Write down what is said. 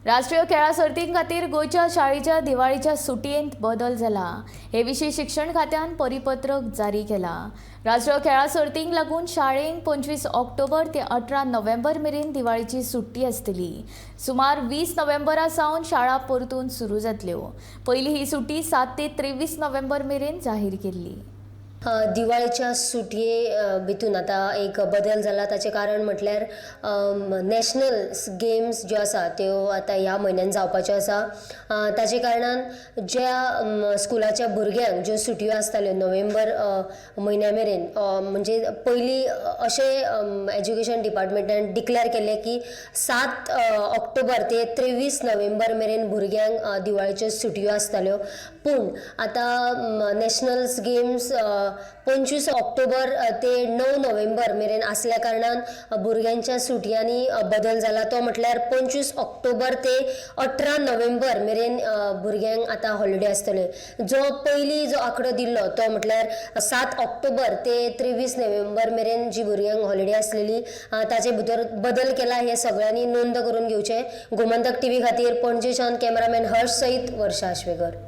राष्ट्रीय खेळा सर्तीं खातीर गोंयच्या शाळेच्या दिवाळीच्या सुटयेंत बदल जाला। हे विशीं शिक्षण खात्यान परिपत्रक जारी केलां। राष्ट्रीय खेळा सर्तींक लागून शाळेंक 25 ऑक्टोबर ते 18 नोव्हेंबर मेरेन दिवाळीची सुट्टी आसतली। सुमार 20 नोव्हेंबरा सावन शाळा परतून सुरू जातल्यो। पयली ही सुटी 7 ते 23 नोव्हेंबर मेरेन जाहीर केल्ली। दिवाळीच्या सुटये भितून आता एक बदल जाला। ताचे कारण म्हटल्यार नॅशनल गेम्स ज्यो आसा त्यो आता ह्या म्हयन्यान जावपाच्यो आसा। ताचे कारणान ज्या स्कुलाच्या भुरग्यांक ज्यो सुटयो आसताल्यो नोव्हेंबर म्हयन्या मेरेन, म्हणजे पयली अशें एज्युकेशन डिपार्टमेंटान डिक्लेअर केल्लें की 7 ऑक्टोबर ते 23 नोव्हेंबर मेरेन भुरग्यांक दिवाळीच्यो सुटयो आसताल्यो। पूण आता नॅशनल गेम्स 25 ऑक्टोबर ते 9 नोव्हेंबर मेरेन असल्या कारणान भुरग्यांच्या सुटयांनी बदल जाला। तो म्हटल्यार 25 ऑक्टोबर ते 18 नोव्हेंबर मेरेन भुरग्यांक आता हॉलिडे आसतले। जो पयली जो आंकडो दिल्लो तो म्हटल्यार 7 ऑक्टोबर ते 23 नोव्हेंबर मेरेन जी भुरग्यांक हॉलिडे आसलेली ताचे भितर बदल केला। हे सगळ्यांनी नोंद करून घेवचे। गोमंतक टीव्ही खातीर पणजेच्यान कॅमेरामॅन हर्ष सयत वर्षा आश्वेकर।